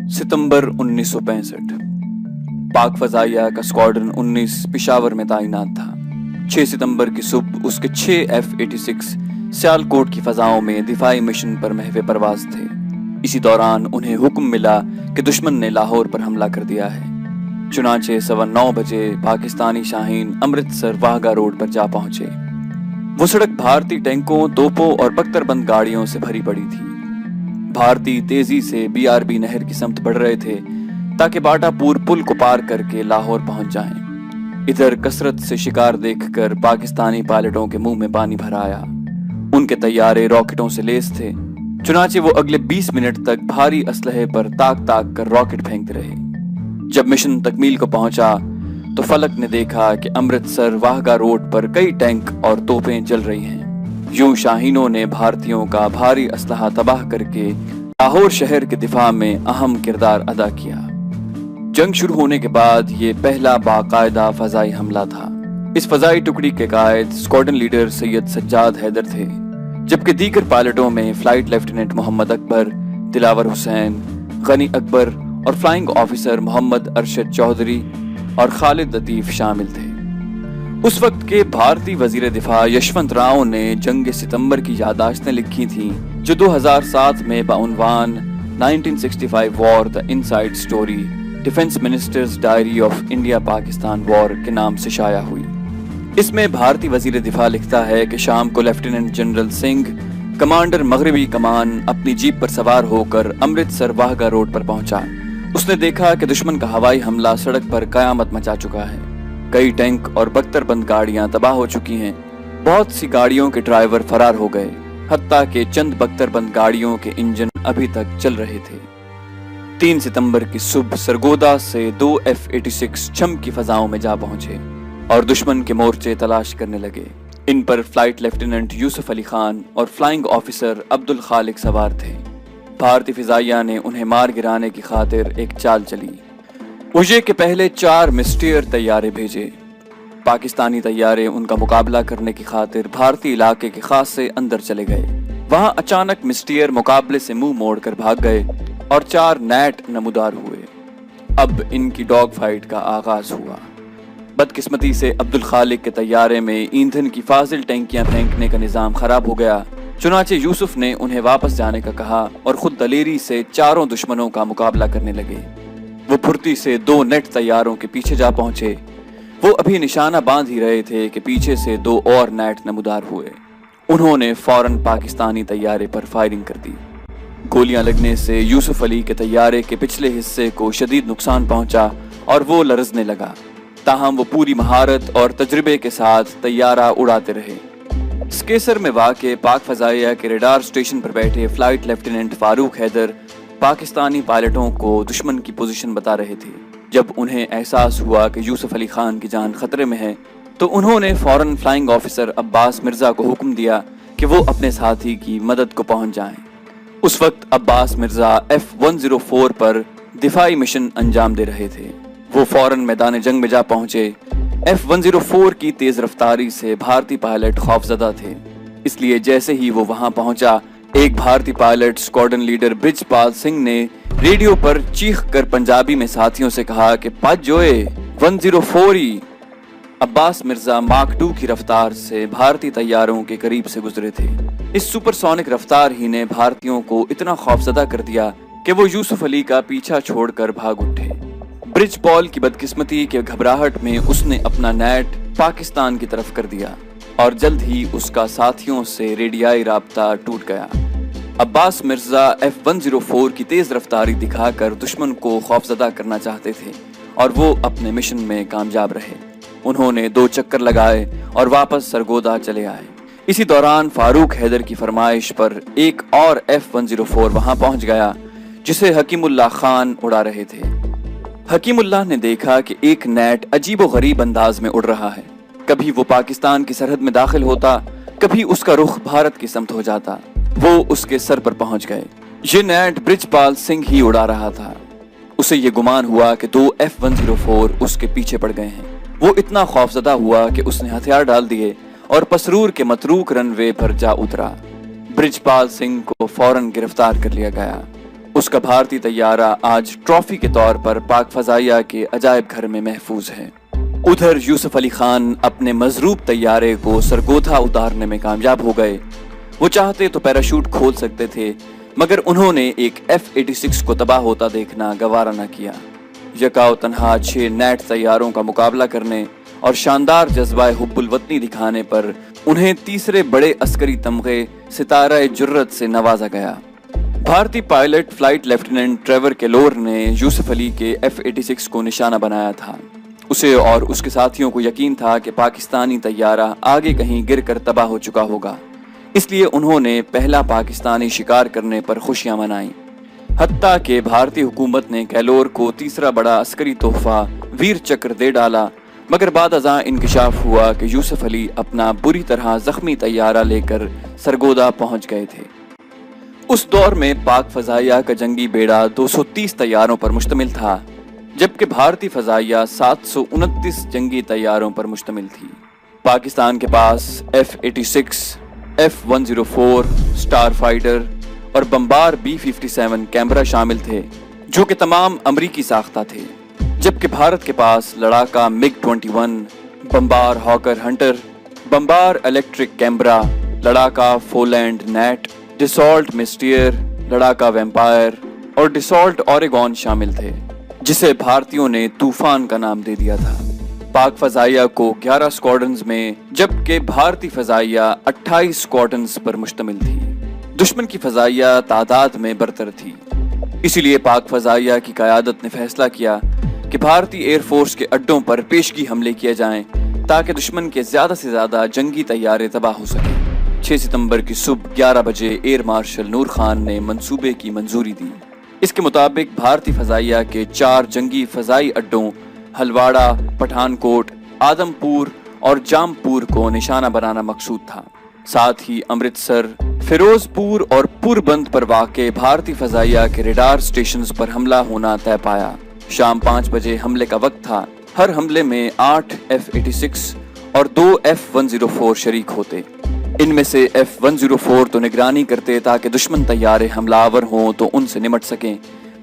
सितंबर 1965 पाक फजाइया का स्क्वाड्रन 19 पिशावर में तैनात था। 6 सितंबर की सुबह उसके 6 F-86 सियालकोट की फजाओं में दिफाई मिशन पर महवे परवाज थे। इसी दौरान उन्हें हुक्म मिला कि दुश्मन ने लाहौर पर हमला कर दिया है। चुनाचे 9:15 बजे पाकिस्तानी शाहीन अमृतसर वाहगा रोड पर जा पहुंचे। वो सड़क भारतीय टैंकों, तोपों और बख्तरबंद गाड़ियों से भरी पड़ी थी। भारतीय तेजी से BRB नहर की समत बढ़ रहे थे ताकि बाटापुर पुल को पार करके लाहौर पहुंच जाएं। इधर कसरत से शिकार देखकर पाकिस्तानी पायलटों के मुंह में पानी भर आया। उनके तैयारे रॉकेटों से लैस थे। चुनाचे वो अगले 20 मिनट तक भारी असलहे पर ताक ताक कर रॉकेट फेंकते रहे। जब मिशन तकमील को पहुंचा तो फलक ने देखा कि अमृतसर वाहगा रोड पर कई टैंक और तोपें जल रही हैं। यूं शाहीनों ने भारतीयों का भारी असलहा तबाह करके लाहौर शहर के दिफा में अहम किरदार अदा किया। जंग शुरू होने के बाद ये पहला बाकायदा फजाई हमला था। इस फजाई टुकड़ी के कायद स्क्वाड्रन लीडर सैयद सज्जाद हैदर थे, जबकि दीगर पायलटों में फ्लाइट लेफ्टिनेंट मोहम्मद अकबर, दिलावर हुसैन, गनी अकबर और फ्लाइंग ऑफिसर मोहम्मद अरशद चौधरी और खालिद लतीफ शामिल थे। उस वक्त के भारतीय वजीर दिफा यशवंत राव ने जंग सितंबर की यादाश्तें लिखी थीं, जो 2007 में बाउनवान 1965 war the inside story defence ministers diary of India Pakistan war के नाम से शाया हुई। इसमें भारतीय वजीर दिफा लिखता है कि शाम को लेफ्टिनेंट जनरल सिंह, कमांडर मगरबी कमान, अपनी जीप पर सवार होकर अमृतसर वाहगा रोड पर पहुंचा। उसने देखा कि दुश्मन का हवाई हमला सड़क पर कयामत मचा चुका है। कई टैंक और बख्तरबंद गाड़ियां तबाह हो चुकी हैं। बहुत सी गाड़ियों के ड्राइवर फरार हो गए, हत्ता कि चंद बख्तरबंद गाड़ियों के इंजन अभी तक चल रहे थे। 3 सितंबर की सुबह सरगोदा से 2 F-86 छम की फजाओं में जा पहुंचे और दुश्मन के मोर्चे तलाश करने लगे। इन पर फ्लाइट लेफ्टिनेंट यूसुफ अली खान और फ्लाइंग ऑफिसर अब्दुल खालिक सवार थे। भारतीय फिजाइया ने उन्हें मार गिराने की खातिर एक चाल चली। उजे के पहले 4 मिस्टियर तैयारे भेजे। पाकिस्तानी तैयारे उनका मुकाबला करने की खातिर भारतीय इलाके के खास से अंदर चले गए। वहां अचानक मिस्टियर मुकाबले से मुंह मोड़कर भाग गए और 4 नैट नमूदार हुए। अब इनकी डॉग फाइट का आगाज हुआ। बदकिस्मती से अब्दुल खालिक के तैयारे में ईंधन की फाजिल टैंकियां फेंकने का निजाम खराब हो गया। चुनाचे यूसुफ ने उन्हें वापस जाने का कहा और खुद दलेरी से चारों दुश्मनों का मुकाबला करने लगे। वो फुर्ती से 2 नेट तैयारों के पीछे जा पहुंचे। वो अभी निशाना बांध ही रहे थे कि पीछे से 2 और नेट नमूदार हुए। उन्होंने फौरन पाकिस्तानी तैयारे पर फायरिंग कर दी। गोलियां लगने से यूसुफ अली के तैयारे के पिछले हिस्से को शदीद नुकसान पहुंचा और वो लरजने लगा। ताहम वो पूरी महारत और तजुर्बे के साथ तैयारा उड़ाते रहे। स्केसर में वाक़े पाक फजाइया के रेडार स्टेशन पर बैठे फ्लाइट लेफ्टिनेंट फारूक हैदर पाकिस्तानी पायलटों को दुश्मन की पोजीशन बता रहे थे। जब उन्हें एहसास हुआ कि यूसुफ अली खान की जान खतरे में है तो उन्होंने फौरन फ्लाइंग ऑफिसर अब्बास मिर्जा को हुक्म दिया कि वो अपने साथी की मदद को पहुंच जाएं। उस वक्त अब्बास मिर्जा F-104 पर दिफाई मिशन अंजाम दे रहे थे। वो फौरन मैदान जंग में जा पहुंचे। F-104 की तेज रफ्तारी से भारतीय पायलट खौफजदा थे, इसलिए जैसे ही वो वहां पहुंचा, एक भारतीय pilot squadron leader Brijpal Singh ने रेडियो पर चीख कर पंजाबी में साथियों से कहा कि पज जोए 104 ही। अब्बास मिर्जा मार्क 2 की रफ्तार से भारतीय तैयारों के करीब से गुजरे थे। इस सुपरसोनिक रफ्तार ही ने भारतीयों को इतना खौफजदा कर दिया कि वो यूसुफ अली का पीछा छोड़कर भाग उठे। ब्रिजपाल की बदकिस्मती के घबराहट में उसने अपना नेट पाकिस्तान की तरफ कर दिया और जल्द ही उसका साथियों से रेडियाई राब्ता टूट गया। अब्बास मिर्जा F-104 की तेज रफ्तारी दिखाकर दुश्मन को खौफजदा करना चाहते थे और वो अपने मिशन में कामयाब रहे। उन्होंने 2 चक्कर लगाए और वापस सरगोदा चले आए। इसी दौरान फारूक हैदर की फरमाइश पर एक और F-104 वहां पहुंच गया, जिसे हकीमुल्लाह खान उड़ा रहे थे। हकीमुल्लाह ने देखा कि एक नेट अजीबो गरीब अंदाज में उड़ रहा है। कभी वो पाकिस्तान की सरहद में दाखिल होता, कभी उसका रुख भारत की समत हो जाता। वो उसके सर पर पहुंच गए। ये नेट ब्रिजपाल सिंह ही उड़ा रहा था। उसे ये गुमान हुआ कि 2 F-104 उसके पीछे पड़ गए हैं। वो इतना खौफजदा हुआ कि उसने हथियार डाल दिए और पसरूर के मतरूक रनवे पर जा उतरा। ब्रिजपाल सिंह को फौरन गिरफ्तार कर लिया गया। اس کا بھارتی طیارہ آج ٹرافی کے طور پر پاک فضائیہ کے عجائب گھر میں محفوظ ہے۔ ادھر یوسف علی خان اپنے مضروب طیارے کو سرگودا اتارنے میں کامیاب ہو گئے۔ وہ چاہتے تو پیراشوٹ کھول سکتے تھے، مگر انہوں نے ایک F-86 کو تباہ ہوتا دیکھنا گوارا نہ کیا۔ یکاؤ تنہا 6 نیٹ طیاروں کا مقابلہ کرنے اور شاندار جذبہ حب الوطنی دکھانے پر انہیں تیسرے بڑے عسکری تمغے ستارہ جرت سے نوازا گیا۔ بھارتی پائلٹ فلائٹ لیفٹیننٹ ٹریور کیلور نے یوسف علی کے F-86 کو نشانہ بنایا تھا۔ اسے اور اس کے ساتھیوں کو یقین تھا کہ پاکستانی طیارہ آگے کہیں گر کر تباہ ہو چکا ہوگا، اس لیے انہوں نے پہلا پاکستانی شکار کرنے پر خوشیاں منائیں۔ حتیٰ کہ بھارتی حکومت نے کیلور کو تیسرا بڑا عسکری تحفہ ویر چکر دے ڈالا، مگر بعد ازاں انکشاف ہوا کہ یوسف علی اپنا بری طرح زخمی طیارہ لے کر سرگودا پہنچ گئے تھے۔ اس دور میں پاک فضائیہ کا جنگی بیڑا 230 طیاروں پر مشتمل تھا، جبکہ بھارتی فضائیہ 729 جنگی طیاروں پر مشتمل تھی۔ پاکستان کے پاس F-86، F-104 اسٹار فائٹر اور بمبار B-57 کیمبرا شامل تھے، جو کہ تمام امریکی ساختہ تھے، جبکہ بھارت کے پاس لڑاکا MiG-21، بمبار ہاکر ہنٹر، بمبار الیکٹرک کیمبرا، لڑاکا فولینڈ نیٹ، ڈسالٹ مسٹیئر، لڑاکا ویمپائر اور ڈسالٹ اوریگون شامل تھے، جسے بھارتیوں نے طوفان کا نام دے دیا تھا۔ پاک فضائیہ کو 11 اسکواڈرنز میں، جبکہ بھارتی فضائیہ 28 اسکواڈرنز پر مشتمل تھی۔ دشمن کی فضائیہ تعداد میں برتر تھی، اسی لیے پاک فضائیہ کی قیادت نے فیصلہ کیا کہ بھارتی ایئر فورس کے اڈوں پر پیشگی حملے کیے جائیں تاکہ دشمن کے زیادہ سے زیادہ جنگی طیارے تباہ ہو سکیں۔ 6 ستمبر کی صبح 11 بجے ایئر مارشل نور خان نے منصوبے کی منظوری دی۔ اس کے مطابق بھارتی فضائیہ کے 4 جنگی فضائی اڈوں ہلواڑا، پٹھان کوٹ، آدم پور اور جام پور کو نشانہ بنانا مقصود تھا۔ ساتھ ہی امرتسر، فیروز پور اور پوربند پر واقع بھارتی فضائیہ کے ریڈار سٹیشنز پر حملہ ہونا طے پایا۔ شام 5 بجے حملے کا وقت تھا۔ ہر حملے میں 8 F-86 اور 2 F-104 شریک ہوتے۔ ان میں سے F-104 تو نگرانی کرتے تاکہ دشمن طیارے حملہ آور ہوں تو ان سے نمٹ سکیں،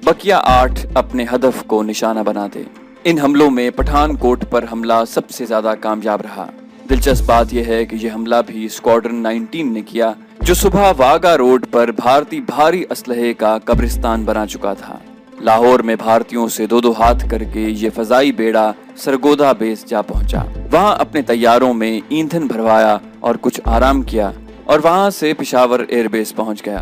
بقیہ 8 اپنے ہدف کو نشانہ بناتے۔ ان حملوں میں پٹھان کوٹ پر حملہ سب سے زیادہ کامیاب رہا۔ دلچسپ بات یہ ہے کہ یہ حملہ بھی اسکواڈرن 19 نے کیا، جو صبح واگا روڈ پر بھارتی بھاری اسلحے کا قبرستان بنا چکا تھا۔ لاہور میں بھارتیوں سے 2 ہاتھ کر کے یہ فضائی بیڑا سرگودا بیس جا پہنچا۔ وہاں اپنے طیاروں میں ایندھن بھروایا اور کچھ آرام کیا، اور وہاں سے پشاور ایئر بیس پہنچ گیا۔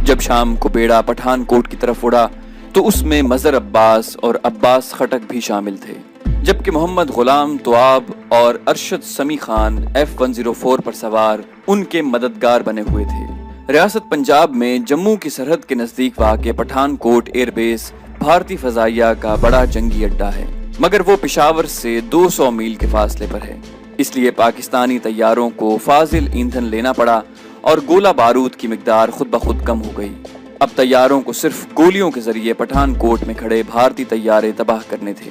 جب شام کو بیڑا پٹھان کوٹ کی طرف اڑا تو اس میں مظہر عباس اور عباس خٹک بھی شامل تھے، جبکہ محمد غلام تواب اور ارشد سمی خان F-104 پر سوار ان کے مددگار بنے ہوئے تھے۔ ریاست پنجاب میں جموں کی سرحد کے نزدیک واقع پٹھان کوٹ ایئر بیس بھارتی فضائیہ کا بڑا جنگی اڈہ ہے، مگر وہ پشاور سے 200 میل کے فاصلے پر ہے، اس لیے پاکستانی طیاروں کو فاضل ایندھن لینا پڑا اور گولہ بارود کی مقدار خود بخود کم ہو گئی۔ اب طیاروں کو صرف گولیوں کے ذریعے پٹھان کوٹ میں کھڑے بھارتی طیارے تباہ کرنے تھے،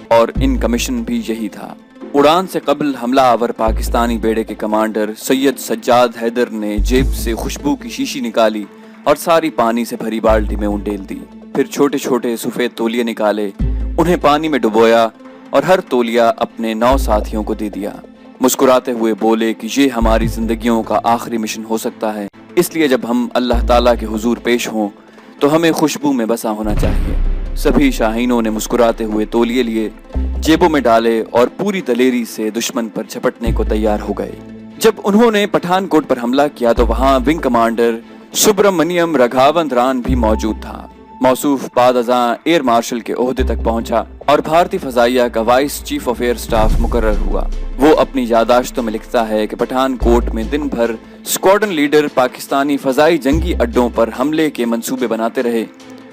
اور ان کا مشن بھی یہی تھا۔ اڑان سے قبل حملہ آور پاکستانی بیڑے کے کمانڈر سید سجاد حیدر نے جیب سے خوشبو کی شیشی نکالی اور ساری پانی سے بھری بالٹی میں انڈیل دی۔ پھر چھوٹے چھوٹے سفید تولیے نکالے، انہیں پانی میں ڈبویا اور ہر تولیہ اپنے 9 ساتھیوں کو دے دیا۔ مسکراتے ہوئے بولے کہ یہ ہماری زندگیوں کا آخری مشن ہو سکتا ہے، اس لیے جب ہم اللہ تعالیٰ کے حضور پیش ہوں تو ہمیں خوشبو میں بسا ہونا چاہیے۔ سبھی شاہینوں نے مسکراتے ہوئے تولیے لیے، جیبوں میں ڈالے اور پوری دلیری سے دشمن پر جھپٹنے کو تیار ہو گئے۔ جب انہوں نے پٹھان کوٹ پر حملہ کیا تو وہاں ونگ کمانڈر سبرامنیم رگھاون ران بھی موجود تھا۔ موصوف بعد ازاں ایئر مارشل کے عہدے تک پہنچا اور بھارتی فضائیہ کا vice chief of air staff مقرر ہوا۔ وہ اپنی یادداشتوں میں لکھتا ہے کہ پٹھان کوٹ میں دن بھر اسکواڈرن لیڈر پاکستانی فضائی جنگی اڈوں پر حملے کے منصوبے بناتے رہے،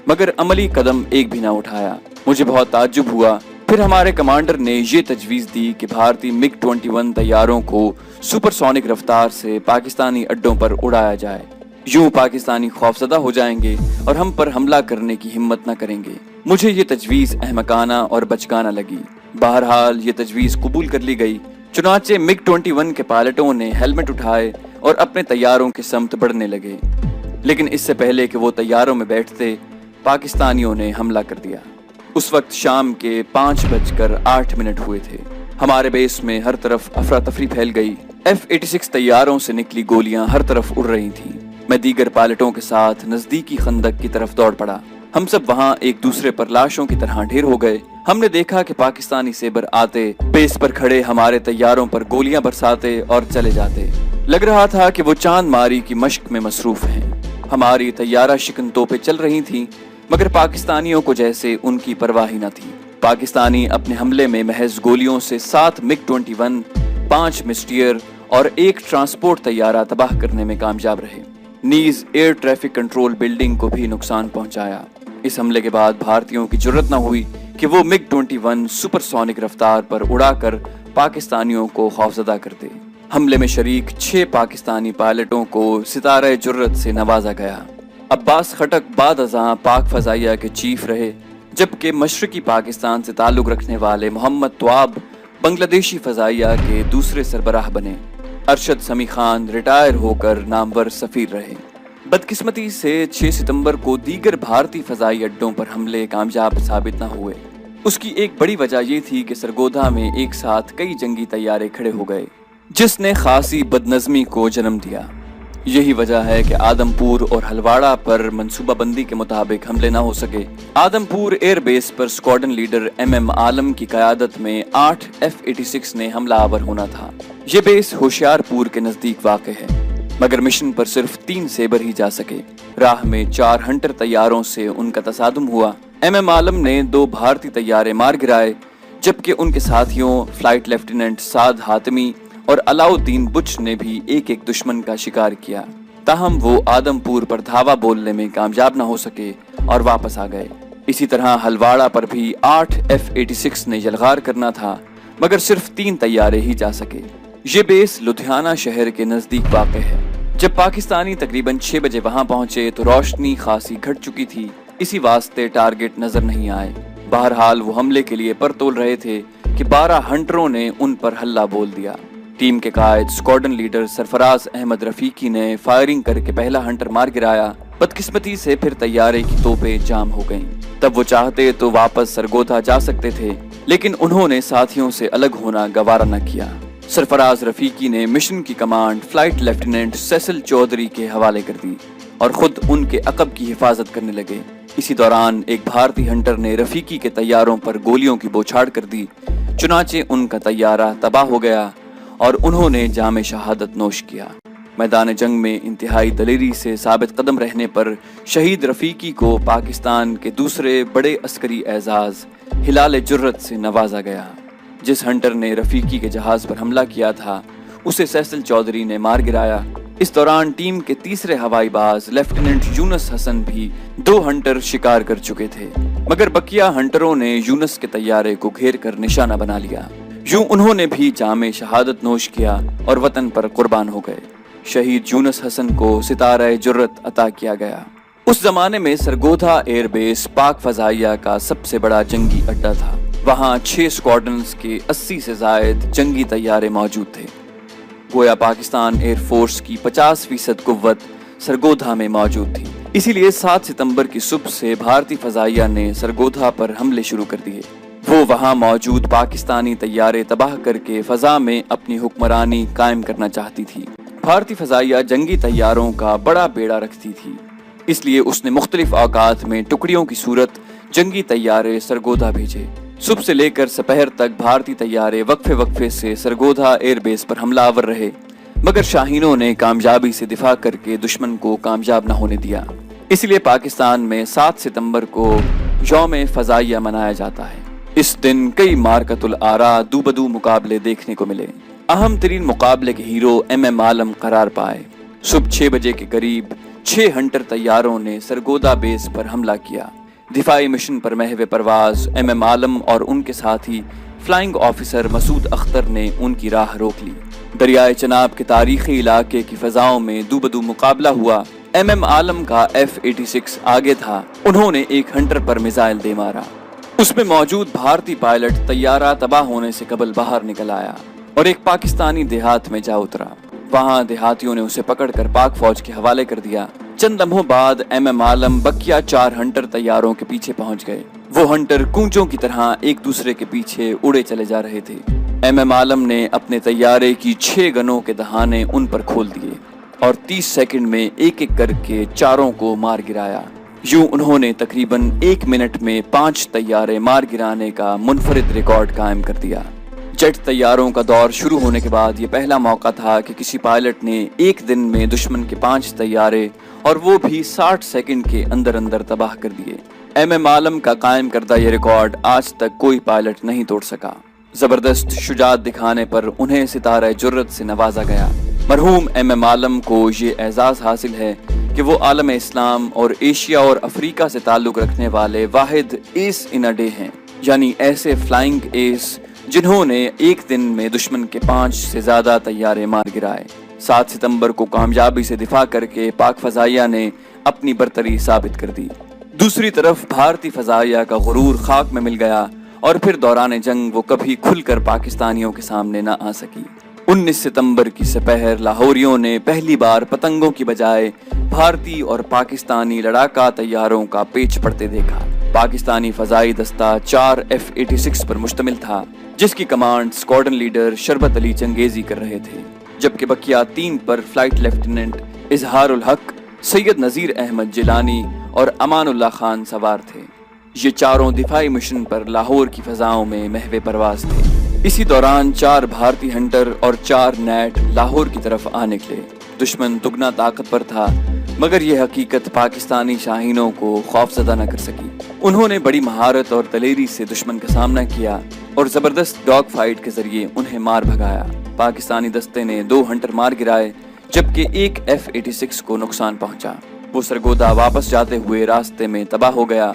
مگر عملی قدم ایک بھی نہ اٹھایا۔ مجھے بہت تعجب ہوا۔ پھر ہمارے کمانڈر نے یہ تجویز دی کہ بھارتی MiG-21 طیاروں کو سپر سونک رفتار سے پاکستانی اڈوں پر اڑایا جائے، یوں پاکستانی خوفزدہ ہو جائیں گے اور ہم پر حملہ کرنے کی ہمت نہ کریں گے۔ مجھے یہ تجویز احمقانہ اور بچگانہ لگی۔ بہرحال یہ تجویز قبول کر لی گئی، چنانچہ MiG-21 کے پائلٹوں نے ہیلمٹ اٹھائے اور اپنے طیاروں کے سمت بڑھنے لگے، لیکن اس سے پہلے کہ وہ طیاروں میں بیٹھتے، पाकिस्तानियों ने हमला कर दिया। उस वक्त शाम के 5:08 हुए थे। हमारे बेस में हर तरफ अफरा तफरी फैल गई। F-86 तैयारों से निकली गोलियां हर तरफ उड़ रही थीं। मैं दीगर पायलटों के साथ नजदीकी खंदक की तरफ दौड़ पड़ा। हम सब वहां एक दूसरे पर लाशों की तरह ढेर हो गए। हमने देखा कि पाकिस्तानी सेबर आते, बेस पर खड़े हमारे तैयारों पर गोलियां बरसाते और चले जाते। लग रहा था कि वो चांद मारी की मशक में मसरूफ हैं। हमारी तैयारा शिकन तोपें चल रही थीं, मगर पाकिस्तानियों को जैसे उनकी परवाह ही न थी। पाकिस्तानी अपने हमले में महज गोलियों से 7 MiG-21, 5 मिस्टियर और 1 ट्रांसपोर्ट तैयारा तबाह करने में कामयाब रहे। नीज एयर ट्रैफिक कंट्रोल बिल्डिंग को भी नुकसान पहुंचाया। इस हमले के बाद भारतीयों की जुर्रत न हुई कि वो MiG-21 सुपरसोनिक रफ्तार पर उड़ाकर पाकिस्तानियों को खौफजदा करते। हमले में शरीक 6 पाकिस्तानी पायलटों को सितारे जुर्रत से नवाजा गया। अब्बास खटक बाद अज़ां पाक फ़ज़ाइया के चीफ रहे, जबकि मशरकी पाकिस्तान से ताल्लुक़ रखने वाले मोहम्मद त्वाब बांग्लादेशी फ़ज़ाइया के दूसरे सरबराह बने। अरशद समी खान रिटायर होकर नामवर सफ़ीर रहे। बदकिस्मती से 6 सितंबर को दीगर भारतीय फ़ज़ाई अड्डों पर हमले कामयाब साबित न हुए। उसकी एक बड़ी वजह ये थी कि सरगोधा में एक साथ कई जंगी तैयारे खड़े हो गए, जिसने खासी बदनज़मी को जन्म दिया। यही वजह है कि आदमपुर और हलवाड़ा पर मंसूबाबंदी के मुताबिक हमले न हो सके। आदमपुर एयरबेस पर स्क्वाड्रन लीडर MM आलम की क़यादत में 8 F-86 ने हमला आवर होना था। ये बेस होशियारपुर के नज़दीक वाक़ है, मगर मिशन पर सिर्फ 3 सेबर ही जा सके। राह में 4 हंटर तैयारों से उनका तसादुम हुआ। MM आलम ने 2 भारतीय तैयारे मार गिराए, जबकि उनके साथियों फ्लाइट लेफ्टिनेंट साद हातमी और अलाउद्दीन बुच ने भी एक दुश्मन का शिकार किया। ताहम वो आदमपुर पर धावा बोलने में कामयाब न हो सके और वापस आ गए। इसी तरह हलवाड़ा पर भी 8 F-86 ने यलगार करना था, मगर सिर्फ 3 तैयारे ही जा सके। ये बेस लुधियाना शहर के नजदीक वाक़ है। जब पाकिस्तानी तकरीबन 6 बजे वहां पहुंचे तो रोशनी खासी घट चुकी थी, इसी वास्ते टारगेट नजर नहीं आए। बहरहाल वो हमले के लिए पर तोल रहे थे कि 12 हंटरों ने उन पर हल्ला बोल दिया। टीम के कायद स्क्वाड्रन लीडर सरफराज अहमद रफीकी ने फायरिंग करके पहला हंटर मार गिराया। बदकिस्मती से फिर तैयारे की तोपें जाम हो गईं। तब वो चाहते तो वापस सरगोधा जा सकते थे, लेकिन उन्होंने साथियों से अलग होना गवारा न किया। सरफराज रफीकी ने मिशन की command flight lieutenant Cecil Chaudhry के हवाले कर दी और खुद उनके अकब की हिफाजत करने लगे। इसी दौरान एक भारतीय हंटर ने रफीकी के तैयारों पर गोलियों की बौछार कर दी। चुनाचे उनका तैयारा तबाह हो गया और उन्होंने जामे शहादत नोश किया। मैदान जंग में इंतहाई दलेरी से साबित कदम रहने पर शहीद रफीकी को पाकिस्तान के दूसरे बड़े अस्करी एजाज हिलाल जुर्रत से नवाजा गया। जिस हंटर ने रफीकी के जहाज पर हमला किया था, उसे सेसिल चौधरी ने मार गिराया। इस दौरान टीम के तीसरे हवाई बाज लेफ्टिनेंट यूनुस हसन भी 2 हंटर शिकार कर चुके थे, मगर बकिया हंटरों ने यूनुस के तैयारे को घेर कर निशाना बना लिया। यूं उन्होंने भी जामे शहादत नोश किया और वतन पर कुर्बान हो गए। शहीद यूनुस हसन को सितारा जुर्रत अता किया गया। उस जमाने में सरगोधा एयरबेस पाक फ़ज़ाइया का सबसे बड़ा जंगी अड्डा था। वहां 6 स्क्वाड्रन्स के 80 से जायद जंगी तैयारे मौजूद थे। गोया पाकिस्तान एयरफोर्स की 50% कुव्वत सरगोधा में मौजूद थी। इसीलिए 7 सितंबर की सुबह से भारतीय फ़ज़ाइया ने सरगोधा पर हमले शुरू कर दिए। वो वहां मौजूद पाकिस्तानी तैयारे तबाह करके फ़ज़ा में अपनी हुक्मरानी कायम करना चाहती थी। भारतीय फ़ज़ाइया जंगी तैयारों का बड़ा बेड़ा रखती थी, इसलिए उसने मुख्तलिफ औकात में टुकड़ियों की सूरत जंगी तैयारे सरगोधा भेजे। सुबह से लेकर सपहर तक भारतीय तैयारे वक्फे वक्फे से सरगोधा एयरबेस पर हमलावर रहे, मगर शाहीनों ने कामयाबी से दिफा करके दुश्मन को कामयाब न होने दिया। इसलिए पाकिस्तान में 7 सितंबर को यौम फ़ज़ाइया मनाया जाता है। इस दिन कई मारकतुल आरा दूबदू मुकाबले देखने को मिले। अहम तरीन मुकाबले के हीरो MM आलम करार पाए। सुबह 6 बजे के करीब 6 हंटर तैयारों ने सरगोधा बेस पर हमला किया। दिफाई मिशन पर महवे परवाज MM आलम और उनके साथी फ्लाइंग ऑफिसर मसूद अख्तर ने उनकी राह रोक ली। दरियाए चनाब के तारीखी इलाके की फ़ज़ाओं में दूबदू मुकाबला हुआ। MM आलम का F-86 आगे था। उन्होंने एक हंटर पर मिसाइल दे मारा। उसमें मौजूद भारतीय पायलट तैयारा तबाह होने से कबल बाहर निकल आया और एक पाकिस्तानी देहात में जा उतरा। वहां देहातियों ने उसे पकड़कर पाक फौज के हवाले कर दिया, चंद लम्हों बाद MM आलम बकिया 4 हंटर तैयारों के पीछे पहुंच गए। वो हंटर कूंचों की तरह एक दूसरे के पीछे उड़े चले जा रहे थे। MM आलम ने अपने तैयारे की 6 गनों के दहाने उन पर खोल दिए और 30 सेकंड में एक एक करके चारों को मार गिराया। यूं उन्होंने तकरीबन 1 मिनट में 5 तैयारे मार गिराने का मुनफरिद रिकॉर्ड कायम कर दिया। जेट तैयारों का दौर शुरू होने के बाद ये पहला मौका था कि किसी पायलट ने एक दिन में दुश्मन के 5 तैयारे और वो भी 60 सेकंड के अंदर अंदर तबाह कर दिए। MM आलम का कायम करदा ये रिकॉर्ड आज तक कोई पायलट नहीं तोड़ सका। जबरदस्त शुजाअत दिखाने पर उन्हें सितारा जुर्रत से नवाजा गया। मरहूम MM आलम को ये एजाज हासिल है कि वो आलम इस्लाम और एशिया और अफ्रीका से ताल्लुक रखने वाले वाहिद एस इन अ डे हैं, यानी ऐसे फ्लाइंग एस जिन्होंने एक दिन में दुश्मन के 5 से ज्यादा तैयारे मार गिराए। 7 सितंबर को कामयाबी से दिफा करके पाक फजाइया ने अपनी बरतरी साबित कर दी। दूसरी तरफ भारतीय फजाइया का गुरूर खाक में मिल गया और फिर दौरान जंग वो कभी खुलकर पाकिस्तानियों के सामने न आ सकी। 19 सितंबर की सपहर लाहौरियों ने पहली बार पतंगों की बजाय भारतीय और पाकिस्तानी लड़ाका तैयारों का पेच पड़ते देखा। पाकिस्तानी फजाई दस्ता 4 F-86 पर मुश्तमिल था, जिसकी कमांड स्क्वाड्रन लीडर शरबत अली चंगेजी कर रहे थे, जबकि बकिया 3 पर फ्लाइट लेफ्टिनेंट इजहारुल हक, सैयद नजीर अहमद जिलानी और अमानुल्लाह खान सवार थे। ये चारों दिफाई मिशन पर लाहौर की फजाओं में महवे परवाज थे। इसी दौरान 4 भारतीय हंटर और 4 नेट लाहौर की तरफ आ निकले। दुश्मन दुगना ताकतवर था, मगर यह हकीकत पाकिस्तानी शाहीनों को खौफजदा न कर सकी। उन्होंने बड़ी महारत और दलेरी से दुश्मन का सामना किया और जबरदस्त डॉग फाइट के जरिए उन्हें मार भगाया। पाकिस्तानी दस्ते ने 2 हंटर मार गिराए, जबकि 1 F-86 को नुकसान पहुंचा। वो सरगोदा वापस जाते हुए रास्ते में तबाह हो गया।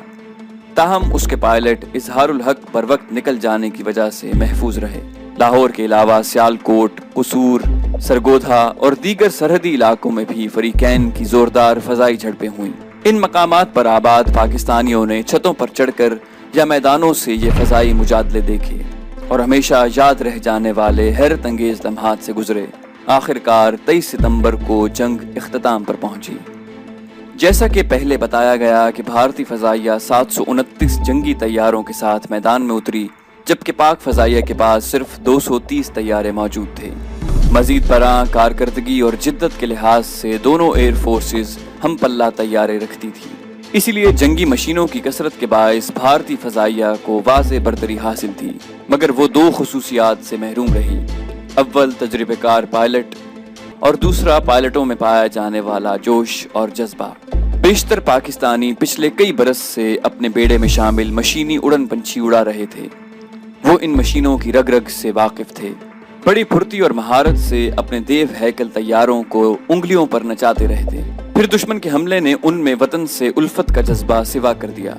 ताहम उसके पायलट इजहारुल हक बर वक्त निकल जाने की वजह से महफूज रहे। लाहौर के अलावा सियालकोट, कसूर, सरगोधा और दीगर सरहदी इलाकों में भी फरीकैन की जोरदार फजाई झड़पें हुई। इन मकामात पर आबाद पाकिस्तानियों ने छतों पर चढ़कर या मैदानों से ये फजाई मुजादले देखे और हमेशा याद रह जाने वाले हैरत अंगेज लम्हात से गुजरे। आखिरकार 23 सितंबर को जंग इख्तिताम पर पहुंची। जैसा कि पहले बताया गया कि भारतीय फजाइया 729 जंगी तैयारों के साथ मैदान में उतरी, जबकि पाक फजाइया के पास सिर्फ 230 तैयारे मौजूद थे। मजीद बरां कारकर्दगी और जिद्दत के लिहाज से दोनों एयर फोर्सेस हम पल्ला तैयारे रखती थी। इसीलिए जंगी मशीनों की कसरत के बायस भारतीय फजाइया को वाज़े बरतरी हासिल थी, मगर वो 2 खुसूसियात से महरूम रही। अव्वल तजर्बेकार पायलट और दूसरा पायलटों में पाया जाने वाला जोश और जज्बा। बेशतर पाकिस्तानी पिछले कई बरस से अपने बेड़े में शामिल मशीनी उड़न पंछी उड़ा रहे थे। वो इन मशीनों की रग रग से वाकिफ थे। बड़ी फुर्ती और महारत से अपने देव हैकल तैयारों को उंगलियों पर नचाते रहते। फिर दुश्मन के हमले ने उनमें वतन से उल्फत का जज्बा सिवा कर दिया।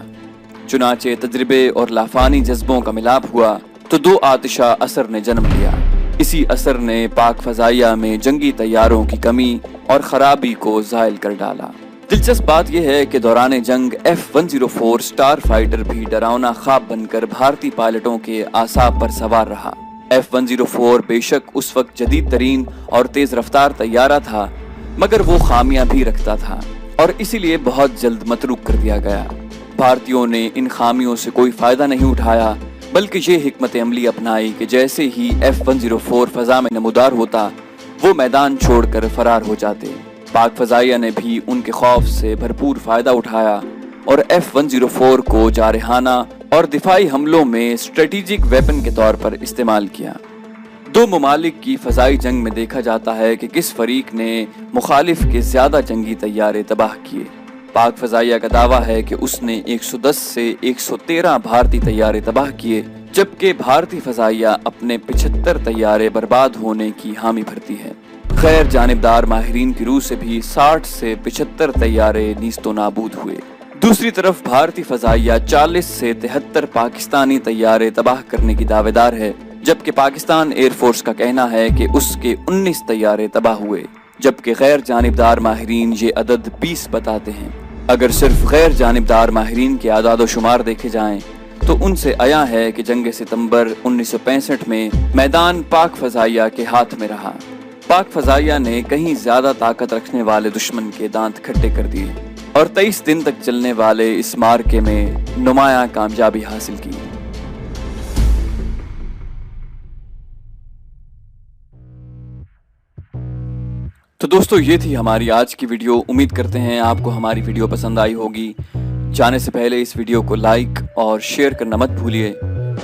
चुनाचे तजर्बे और लाफानी जज्बों का मिलाप हुआ तो 2 आतिशा असर ने जन्म लिया। इसी असर ने पाक फजाइया में जंगी तैयारों की कमी और खराबी को ज़ायल कर डाला। दिलचस्प बात यह है कि दौरान जंग F-104 स्टार फाइटर भी डरावना ख्वाब बनकर भारतीय पायलटों के आसाब पर सवार रहा। F-104 बेशक उस वक्त जदीद तरीन और तेज रफ्तार तैयारा था, मगर वो खामियां भी रखता था और इसीलिए बहुत जल्द मतरूक कर दिया गया। भारतीयों ने इन खामियों से कोई फायदा नहीं उठाया, बल्कि ये हिकमत अमली अपनाई कि जैसे ही F-104 फजा में नमूदार होता, वो मैदान छोड़कर फरार हो जाते। पाक फजाइया ने भी उनके खौफ से भरपूर फायदा उठाया और F-104 को जारहाना और दिफाई हमलों में स्ट्रेटेजिक वेपन के तौर पर इस्तेमाल किया। 2 ममालिक की फजाई जंग में देखा जाता है कि किस फरीक ने मुखालिफ के ज्यादा जंगी तैयारे तबाह किए। पाक फजाइया का दावा है कि उसने 110 से 113 भारतीय तैयारे तबाह किए, जबकि भारतीय फजाइया अपने 75 तैयारे बर्बाद होने की हामी भरती है। गैर जानिबदार माहिरीन की रूह से भी 60 से 75 तैयारे नीस्तो नाबूद हुए। दूसरी तरफ भारतीय फजाइया 40 से 73 पाकिस्तानी तैयारे तबाह करने की दावेदार है, जबकि पाकिस्तान एयरफोर्स का कहना है कि उसके 19 तैयारे तबाह हुए, जबकि गैर जानिबदार माहिरीन ये अदद 20 बताते हैं। अगर सिर्फ गैर जानिबदार माहिरीन के आदाद व शुमार देखे जाएं तो उनसे आया है कि जंग सितंबर 1965 में मैदान पाक फजाइया के हाथ में रहा। पाक फजाइया ने कहीं ज्यादा ताकत रखने वाले दुश्मन के दांत खट्टे कर दिए और 23 दिन तक चलने वाले इस मार्के में नुमायां कामयाबी हासिल की। तो दोस्तों, ये थी हमारी आज की वीडियो। उम्मीद करते हैं आपको हमारी वीडियो पसंद आई होगी। जाने से पहले इस वीडियो को लाइक और शेयर करना मत भूलिए,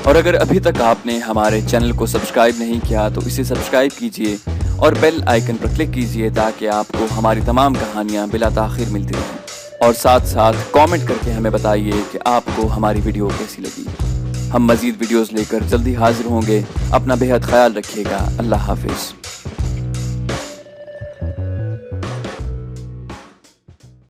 और अगर अभी तक आपने हमारे चैनल को सब्सक्राइब नहीं किया तो इसे सब्सक्राइब कीजिए और बेल आइकन पर क्लिक कीजिए ताकि आपको हमारी तमाम कहानियां बिला ताखिर मिलती रहें। और साथ साथ कमेंट करके हमें बताइए कि आपको हमारी वीडियो कैसी लगी। हम मज़ीद वीडियोस लेकर जल्दी हाजिर होंगे। अपना बेहद ख्याल रखिएगा। अल्लाह हाफिज़।